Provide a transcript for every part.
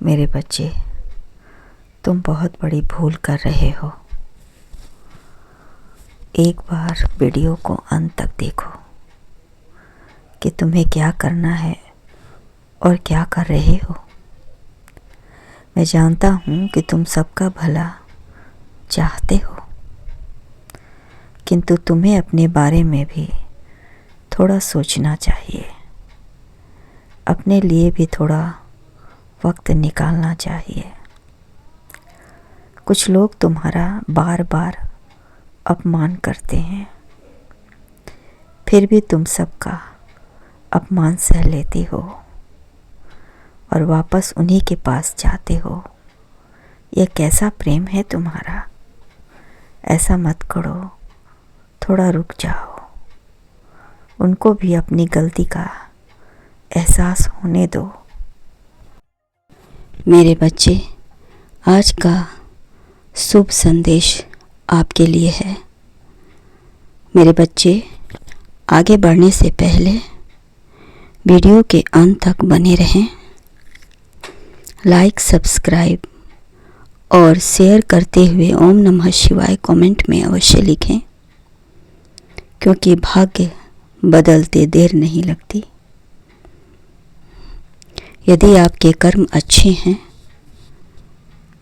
मेरे बच्चे, तुम बहुत बड़ी भूल कर रहे हो। एक बार वीडियो को अंत तक देखो कि तुम्हें क्या करना है और क्या कर रहे हो। मैं जानता हूँ कि तुम सबका भला चाहते हो, किंतु तुम्हें अपने बारे में भी थोड़ा सोचना चाहिए। अपने लिए भी थोड़ा वक्त निकालना चाहिए। कुछ लोग तुम्हारा बार बार अपमान करते हैं, फिर भी तुम सबका अपमान सह लेती हो और वापस उन्हीं के पास जाते हो। यह कैसा प्रेम है तुम्हारा? ऐसा मत करो, थोड़ा रुक जाओ। उनको भी अपनी गलती का एहसास होने दो। मेरे बच्चे, आज का शुभ संदेश आपके लिए है। मेरे बच्चे, आगे बढ़ने से पहले वीडियो के अंत तक बने रहें। लाइक, सब्सक्राइब और शेयर करते हुए ओम नमः शिवाय कमेंट में अवश्य लिखें, क्योंकि भाग्य बदलते देर नहीं लगती। यदि आपके कर्म अच्छे हैं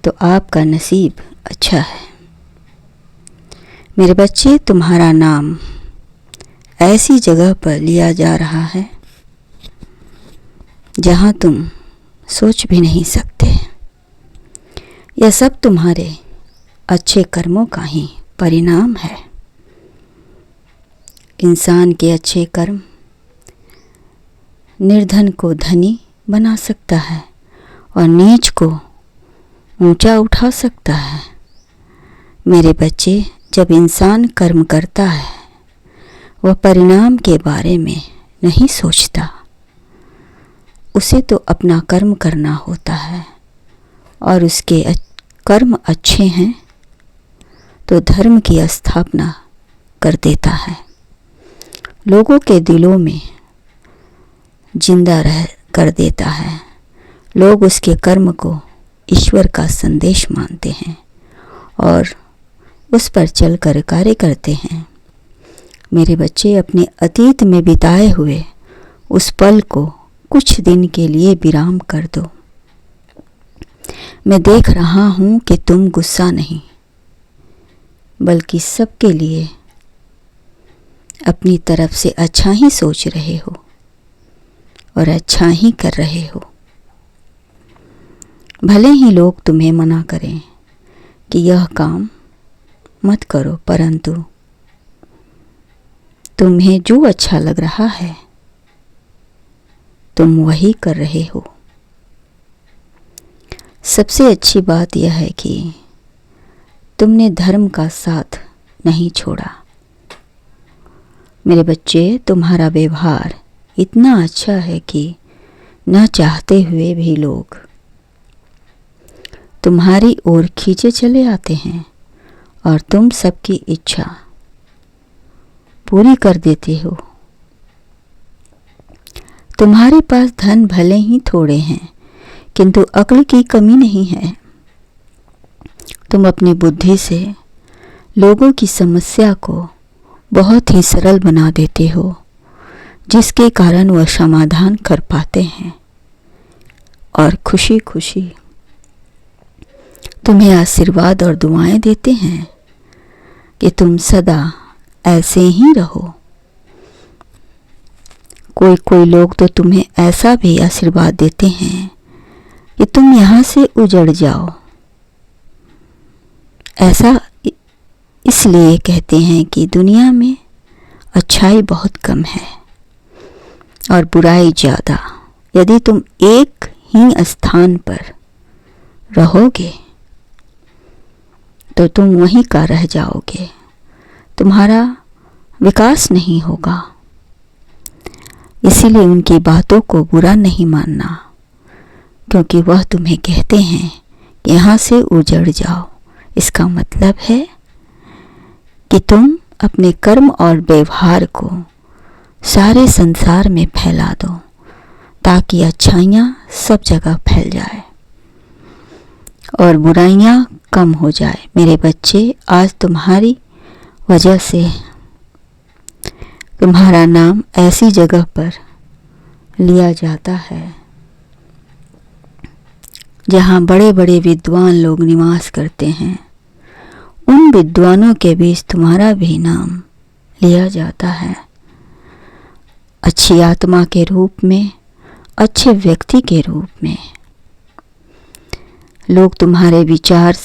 तो आपका नसीब अच्छा है। मेरे बच्चे, तुम्हारा नाम ऐसी जगह पर लिया जा रहा है जहां तुम सोच भी नहीं सकते। यह सब तुम्हारे अच्छे कर्मों का ही परिणाम है। इंसान के अच्छे कर्म निर्धन को धनी बना सकता है और नीच को ऊंचा उठा सकता है। मेरे बच्चे, जब इंसान कर्म करता है वह परिणाम के बारे में नहीं सोचता। उसे तो अपना कर्म करना होता है, और उसके कर्म अच्छे हैं तो धर्म की स्थापना कर देता है। लोगों के दिलों में जिंदा रह कर देता है। लोग उसके कर्म को ईश्वर का संदेश मानते हैं और उस पर चलकर कार्य करते हैं। मेरे बच्चे, अपने अतीत में बिताए हुए उस पल को कुछ दिन के लिए विराम कर दो। मैं देख रहा हूँ कि तुम गुस्सा नहीं, बल्कि सबके लिए अपनी तरफ से अच्छा ही सोच रहे हो और अच्छा ही कर रहे हो। भले ही लोग तुम्हें मना करें कि यह काम मत करो, परंतु तुम्हें जो अच्छा लग रहा है तुम वही कर रहे हो। सबसे अच्छी बात यह है कि तुमने धर्म का साथ नहीं छोड़ा। मेरे बच्चे, तुम्हारा व्यवहार इतना अच्छा है कि न चाहते हुए भी लोग तुम्हारी ओर खींचे चले आते हैं और तुम सबकी इच्छा पूरी कर देते हो। तुम्हारे पास धन भले ही थोड़े हैं, किंतु अक्ल की कमी नहीं है। तुम अपनी बुद्धि से लोगों की समस्या को बहुत ही सरल बना देते हो, जिसके कारण वह समाधान कर पाते हैं और खुशी खुशी तुम्हें आशीर्वाद और दुआएं देते हैं कि तुम सदा ऐसे ही रहो। कोई कोई लोग तो तुम्हें ऐसा भी आशीर्वाद देते हैं कि तुम यहाँ से उजड़ जाओ। ऐसा इसलिए कहते हैं कि दुनिया में अच्छाई बहुत कम है और बुराई ज़्यादा। यदि तुम एक ही स्थान पर रहोगे तो तुम वहीं का रह जाओगे, तुम्हारा विकास नहीं होगा। इसीलिए उनकी बातों को बुरा नहीं मानना, क्योंकि वह तुम्हें कहते हैं कि यहाँ से उजड़ जाओ। इसका मतलब है कि तुम अपने कर्म और व्यवहार को सारे संसार में फैला दो, ताकि अच्छाइयाँ सब जगह फैल जाए। और बुराइयां कम हो जाए। मेरे बच्चे, आज तुम्हारी वजह से तुम्हारा नाम ऐसी जगह पर लिया जाता है जहाँ बड़े बड़े विद्वान लोग निवास करते हैं। उन विद्वानों के बीच तुम्हारा भी नाम लिया जाता है। अच्छी आत्मा के रूप में, अच्छे व्यक्ति के रूप में लोग तुम्हारे विचार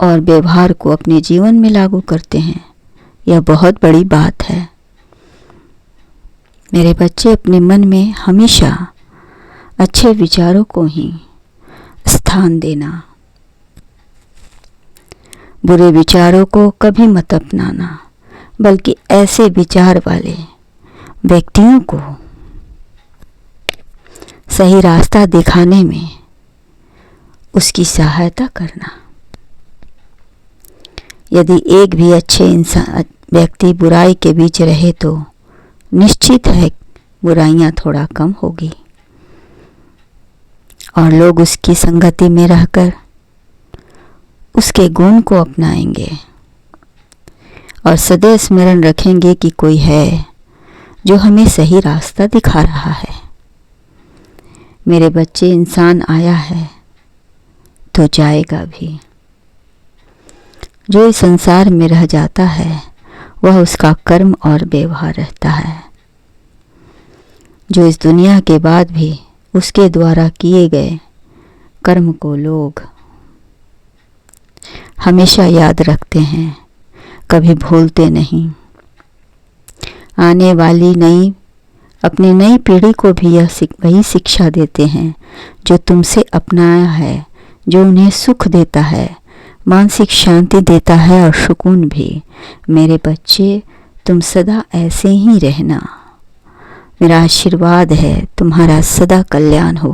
और व्यवहार को अपने जीवन में लागू करते हैं। यह बहुत बड़ी बात है। मेरे बच्चे, अपने मन में हमेशा अच्छे विचारों को ही स्थान देना। बुरे विचारों को कभी मत अपनाना, बल्कि ऐसे विचार वाले व्यक्तियों को सही रास्ता दिखाने में उसकी सहायता करना। यदि एक भी अच्छे इंसान व्यक्ति बुराई के बीच रहे तो निश्चित है बुराइयां थोड़ा कम होगी और लोग उसकी संगति में रहकर उसके गुण को अपनाएंगे और सदैव स्मरण रखेंगे कि कोई है जो हमें सही रास्ता दिखा रहा है। मेरे बच्चे, इंसान आया है तो जाएगा भी। जो इस संसार में रह जाता है वह उसका कर्म और व्यवहार रहता है। जो इस दुनिया के बाद भी उसके द्वारा किए गए कर्म को लोग हमेशा याद रखते हैं, कभी भूलते नहीं। आने वाली अपनी नई पीढ़ी को भी वही शिक्षा देते हैं जो तुमसे अपनाया है, जो उन्हें सुख देता है, मानसिक शांति देता है और सुकून भी। मेरे बच्चे, तुम सदा ऐसे ही रहना। मेरा आशीर्वाद है तुम्हारा सदा कल्याण हो।